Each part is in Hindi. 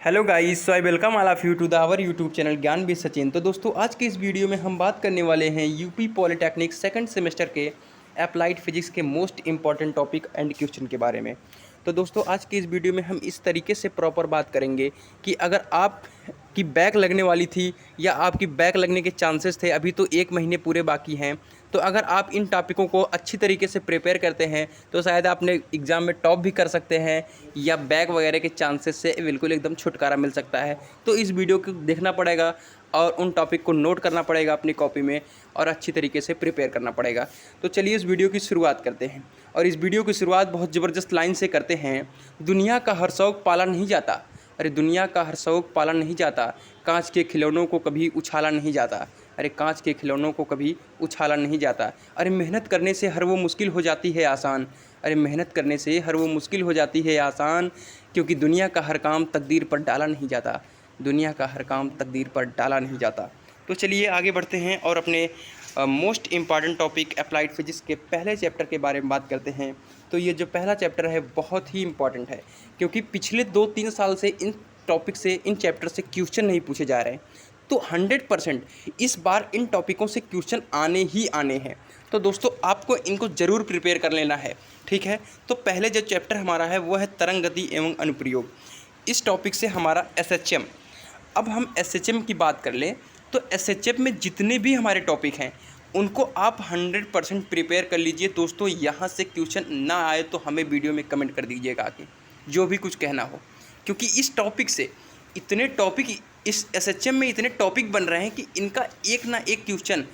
Hello guys, so I welcome all of you to the our YouTube channel Gyan भी सचिन। तो दोस्तों, आज के इस वीडियो में हम बात करने वाले हैं यूपी पॉलिटेक्निक सेकंड सेमेस्टर के अप्लाइड फिजिक्स के most important topic and question के बारे में। तो दोस्तों, आज की इस वीडियो में हम इस तरीके से प्रॉपर बात करेंगे कि अगर आप की बैक लगने वाली थी या आपकी बैक लगने के चांसेस थे, अभी तो 1 महीने पूरे बाकी हैं, तो अगर आप इन टॉपिकों को अच्छी तरीके से प्रिपेयर करते हैं तो शायद आपने एग्ज़ाम में टॉप भी कर सकते हैं या बैक वगैरह के चांसेस से बिल्कुल एकदम छुटकारा मिल सकता है। तो इस वीडियो को देखना पड़ेगा और उन टॉपिक को नोट करना पड़ेगा अपनी कॉपी में और अच्छी तरीके से प्रिपेयर करना पड़ेगा। तो चलिए इस वीडियो की शुरुआत करते हैं और इस वीडियो की शुरुआत बहुत ज़बरदस्त लाइन से करते हैं। दुनिया का हर शौक़ पाला नहीं जाता, अरे दुनिया का हर शौक़ पाला नहीं जाता, कांच के खिलौनों को कभी उछाला नहीं जाता, अरे कांच के खिलौनों को कभी उछाला नहीं जाता, अरे मेहनत करने से हर वो मुश्किल हो जाती है आसान, अरे मेहनत करने से हर वो मुश्किल हो जाती है आसान, क्योंकि दुनिया का हर काम तकदीर पर डाला नहीं जाता, दुनिया का हर काम तकदीर पर डाला नहीं जाता। तो चलिए आगे बढ़ते हैं और अपने most important topic applied physics के पहले चैप्टर के बारे में बात करते हैं। तो ये जो पहला चैप्टर है बहुत ही इम्पॉर्टेंट है, क्योंकि पिछले 2-3 साल से इन टॉपिक से, इन चैप्टर से क्वेश्चन नहीं पूछे जा रहे हैं। तो 100% इस बार इन टॉपिकों से क्वेश्चन आने ही आने हैं। तो दोस्तों, आपको इनको ज़रूर प्रिपेयर कर लेना है, ठीक है। तो पहले जो चैप्टर हमारा है वो है तरंग गति एवं अनुप्रयोग। इस टॉपिक से हमारा SHM। अब हम SHM की बात कर लें तो SHM में जितने भी हमारे टॉपिक हैं उनको आप 100% प्रिपेयर कर लीजिए। दोस्तों, यहाँ से क्वेश्चन ना आए तो हमें वीडियो में कमेंट कर दीजिएगा आके, जो भी कुछ कहना हो, क्योंकि इस टॉपिक से इतने टॉपिक, इस SHM में इतने टॉपिक बन रहे हैं कि इनका एक ना एक क्वेश्चन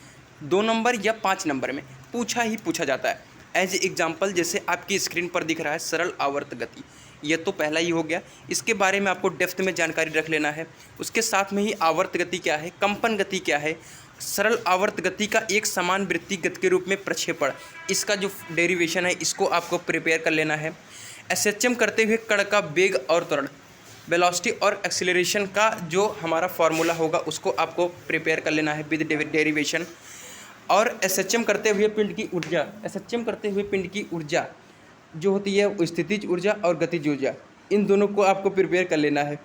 2 नंबर या 5 नंबर में पूछा ही पूछा जाता है। एज एग्जाम्पल, जैसे आपकी स्क्रीन पर दिख रहा है सरल आवर्त गति, ये तो पहला ही हो गया। इसके बारे में आपको डेप्थ में जानकारी रख लेना है। उसके साथ में ही आवर्त गति क्या है, कंपन गति क्या है, सरल आवर्त गति का एक समान वृत्तीय गति के रूप में प्रक्षेपण, इसका जो डेरिवेशन है इसको आपको प्रिपेयर कर लेना है। SHM करते हुए कण का वेग और त्वरण, वेलोसिटी और एक्सीलरेशन का जो हमारा फार्मूला होगा उसको आपको प्रिपेयर कर लेना है विद डेरिवेशन। और SHM करते हुए पिंड की ऊर्जा, SHM करते हुए पिंड की ऊर्जा जो होती है वो स्थितिज ऊर्जा और गतिज ऊर्जा, इन दोनों को आपको प्रिपेयर कर लेना है।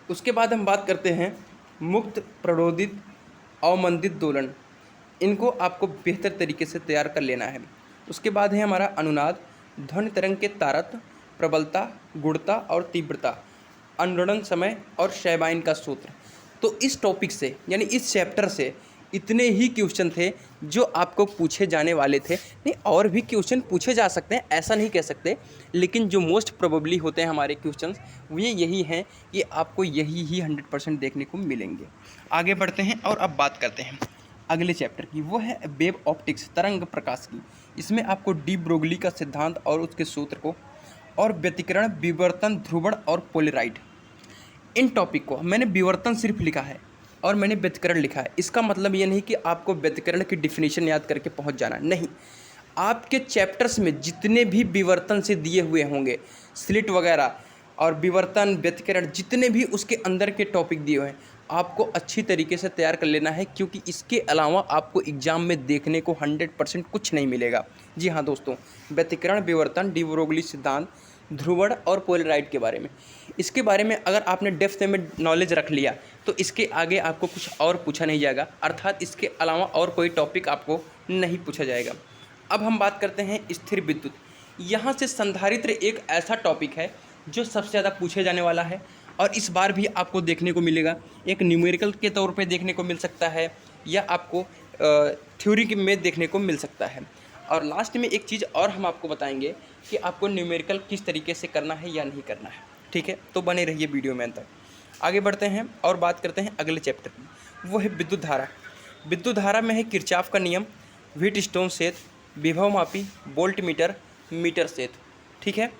उसके बाद हम बात करते हैं मुक्त, प्रणोदित, अवमंदित दोलन, इनको आपको बेहतर तरीके से तैयार कर लेना है। उसके बाद है हमारा अनुनाद, ध्वनि तरंग के तारतम्य, प्रबलता, गुणता और तीव्रता, अनुरणन समय और शैबाइन का सूत्र। तो इस टॉपिक से, यानी इस चैप्टर से इतने ही क्वेश्चन थे जो आपको पूछे जाने वाले थे। नहीं, और भी क्वेश्चन पूछे जा सकते हैं, ऐसा नहीं कह सकते, लेकिन जो मोस्ट प्रोबेबली होते हैं हमारे क्वेश्चंस वो यही हैं कि आपको यही ही 100% देखने को मिलेंगे। आगे बढ़ते हैं और अब बात करते हैं अगले चैप्टर की, वो है वेव ऑप्टिक्स, तरंग प्रकाश की। इसमें आपको डी ब्रोगली का सिद्धांत और उसके सूत्र को, और व्यतिकरण, विवर्तन, ध्रुवण और पोलराइड, इन टॉपिक को मैंने विवर्तन सिर्फ लिखा है और मैंने व्यतिकरण लिखा है। इसका मतलब ये नहीं कि आपको व्यतिकरण की डिफिनीशन याद करके पहुंच जाना, नहीं। आपके चैप्टर्स में जितने भी विवर्तन से दिए हुए होंगे, स्लिट वगैरह और विवर्तन, व्यतिकरण, जितने भी उसके अंदर के टॉपिक दिए हुए हैं आपको अच्छी तरीके से तैयार कर लेना है, क्योंकि इसके अलावा आपको एग्ज़ाम में देखने को 100% कुछ नहीं मिलेगा। जी हाँ दोस्तों, व्यतिकरण, विवर्तन, डी ब्रोगली सिद्धांत, ध्रुवण और पोलराइड के बारे में, इसके बारे में अगर आपने डेप्थ में नॉलेज रख लिया तो इसके आगे आपको कुछ और पूछा नहीं जाएगा, अर्थात इसके अलावा और कोई टॉपिक आपको नहीं पूछा जाएगा। अब हम बात करते हैं स्थिर विद्युत। यहाँ से संधारित्र एक ऐसा टॉपिक है जो सबसे ज़्यादा पूछे जाने वाला है और इस बार भी आपको देखने को मिलेगा। एक न्यूमेरिकल के तौर पे देखने को मिल सकता है या आपको थ्योरी में देखने को मिल सकता है। और लास्ट में एक चीज़ और हम आपको बताएंगे कि आपको न्यूमेरिकल किस तरीके से करना है या नहीं करना है, ठीक है। तो बने रहिए वीडियो में अंत तक। आगे बढ़ते हैं और बात करते हैं अगले चैप्टर की, वो है विद्युत धारा। विद्युत धारा में है किरचॉफ का नियम, व्हीटस्टोन सेत, विभवमापी, वोल्ट मीटर, मीटर सेत, ठीक है।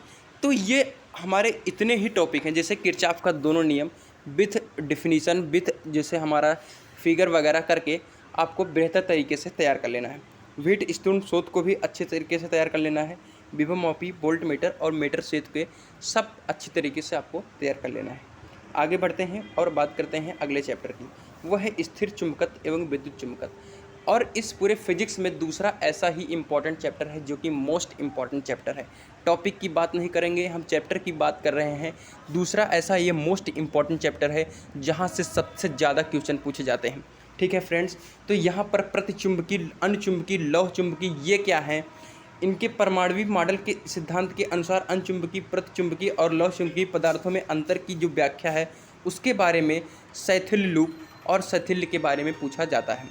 तो ये हमारे इतने ही टॉपिक हैं, जैसे किरचॉफ का दोनों नियम विथ डिफिनीशन, विथ जैसे हमारा फिगर वगैरह करके आपको बेहतर तरीके से तैयार कर लेना है। व्हीटस्टोन सेत को भी अच्छे तरीके से तैयार कर लेना है। विभवमापी, वोल्ट मीटर और मीटर सेत के सब अच्छी तरीके से आपको तैयार कर लेना है। आगे बढ़ते हैं और बात करते हैं अगले चैप्टर की, वो है स्थिर चुंबकत्व एवं विद्युत चुंबकत्व। और इस पूरे फिजिक्स में दूसरा ऐसा ही इम्पॉर्टेंट चैप्टर है जो कि मोस्ट इम्पॉर्टेंट चैप्टर है। टॉपिक की बात नहीं करेंगे, हम चैप्टर की बात कर रहे हैं। दूसरा ऐसा ये मोस्ट इम्पॉर्टेंट चैप्टर है जहाँ से सबसे ज़्यादा क्वेश्चन पूछे जाते हैं। ठीक है फ्रेंड्स, तो यहाँ पर प्रतिचुंबकी, अनुचुंबकी, लौह चुंबकी ये क्या हैं, इनके परमाणविक मॉडल के सिद्धांत के अनुसार अनुचुंबकी, प्रतिचुंबकी और लौह चुंबकीय पदार्थों में अंतर की जो व्याख्या है उसके बारे में शैथिल्य लूप और शैथिल्य के बारे में पूछा जाता है।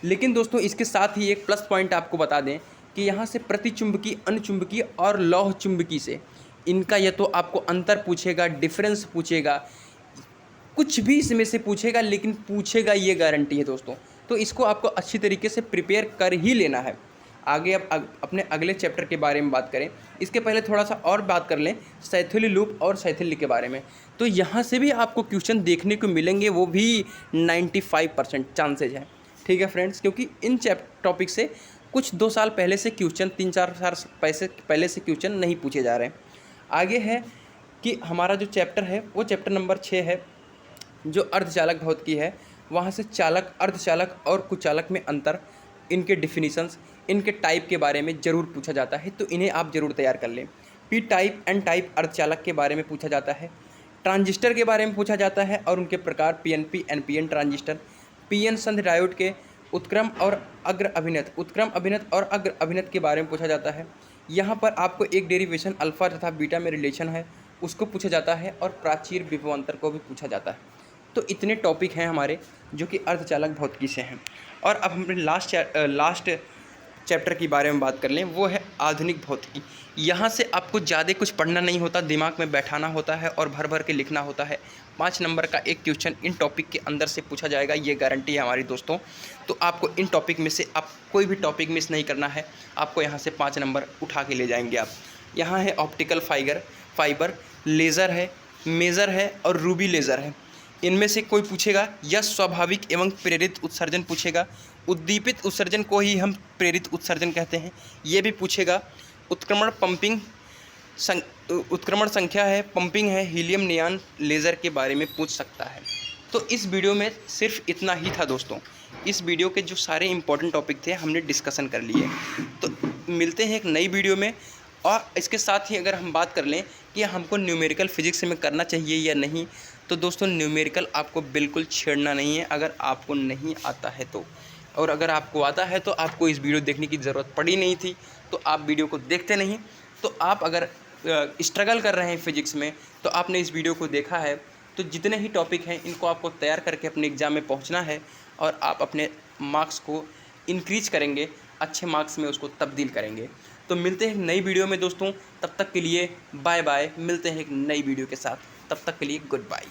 लेकिन दोस्तों इसके साथ ही एक प्लस पॉइंट आपको बता दें कि यहाँ से प्रतिचुंबकी, अनुचुंबकी और लौह चुंबकी से इनका या तो आपको अंतर पूछेगा, डिफरेंस पूछेगा, कुछ भी इसमें से पूछेगा, लेकिन पूछेगा ये गारंटी है दोस्तों। तो इसको आपको अच्छी तरीके से प्रिपेयर कर ही लेना है। आगे अब अपने अगले चैप्टर के बारे में बात करें, इसके पहले थोड़ा सा और बात कर लें शैथिल्य लूप और शैथिल्य के बारे में। तो यहाँ से भी आपको क्वेश्चन देखने को मिलेंगे, वो भी 95% चांसेज हैं। ठीक है फ्रेंड्स, क्योंकि इन टॉपिक से कुछ 2 साल पहले से क्वेश्चन, 3-4 साल पहले से क्वेश्चन नहीं पूछे जा रहे हैं। आगे है कि हमारा जो चैप्टर है वो चैप्टर नंबर 6 है, जो अर्धचालक भौतिकी है। वहाँ से चालक, अर्धचालक और कुचालक में अंतर, इनके डिफिनीशंस, इनके टाइप के बारे में ज़रूर पूछा जाता है, तो इन्हें आप ज़रूर तैयार कर लें। पी टाइप, एन टाइप अर्धचालक के बारे में पूछा जाता है। ट्रांजिस्टर के बारे में पूछा जाता है और उनके प्रकार, पीएनपी, एनपीएन ट्रांजिस्टर, पीएन संध डायोड के उत्क्रम और अग्र अभिनत, उत्क्रम अभिनत और अग्र अभिनत के बारे में पूछा जाता है। यहाँ पर आपको एक डेरिवेशन अल्फ़ा तथा बीटा में रिलेशन है उसको पूछा जाता है, और प्राचीर विभवांतर को भी पूछा जाता है। तो इतने टॉपिक हैं हमारे जो कि अर्धचालक भौतिकी से हैं। और अब हम लास्ट चैप्टर के बारे में बात कर लें, वो है आधुनिक भौतिकी। यहाँ से आपको ज़्यादा कुछ पढ़ना नहीं होता, दिमाग में बैठाना होता है और भर भर के लिखना होता है। 5 नंबर का एक क्वेश्चन इन टॉपिक के अंदर से पूछा जाएगा, ये गारंटी है हमारी दोस्तों। तो आपको इन टॉपिक में से आप कोई भी टॉपिक मिस नहीं करना है, आपको यहाँ से 5 नंबर उठा के ले जाएंगे आप। यहाँ है ऑप्टिकल फाइबर, लेज़र है, मेज़र है और रूबी लेज़र है। इनमें से कोई पूछेगा, या स्वाभाविक एवं प्रेरित उत्सर्जन पूछेगा। उद्दीपित उत्सर्जन को ही हम प्रेरित उत्सर्जन कहते हैं, ये भी पूछेगा। उत्क्रमण संख्या है, पंपिंग है, हीलियम नियॉन लेज़र के बारे में पूछ सकता है। तो इस वीडियो में सिर्फ इतना ही था दोस्तों। इस वीडियो के जो सारे इंपॉर्टेंट टॉपिक थे हमने डिस्कशन कर लिए। तो मिलते हैं एक नई वीडियो में। और इसके साथ ही अगर हम बात कर लें कि हमको न्यूमेरिकल फिजिक्स में करना चाहिए या नहीं, तो दोस्तों न्यूमेरिकल आपको बिल्कुल छेड़ना नहीं है अगर आपको नहीं आता है तो। और अगर आपको आता है तो आपको इस वीडियो देखने की ज़रूरत पड़ी नहीं थी, तो आप वीडियो को देखते नहीं। तो आप अगर स्ट्रगल कर रहे हैं फिजिक्स में, तो आपने इस वीडियो को देखा है, तो जितने ही टॉपिक हैं इनको आपको तैयार करके अपने एग्ज़ाम में पहुंचना है, और आप अपने मार्क्स को इंक्रीज करेंगे, अच्छे मार्क्स में उसको तब्दील करेंगे। तो मिलते हैं एक नई वीडियो में दोस्तों, तब तक के लिए बाय बाय। मिलते हैं एक नई वीडियो के साथ, तब तक के लिए गुड बाय।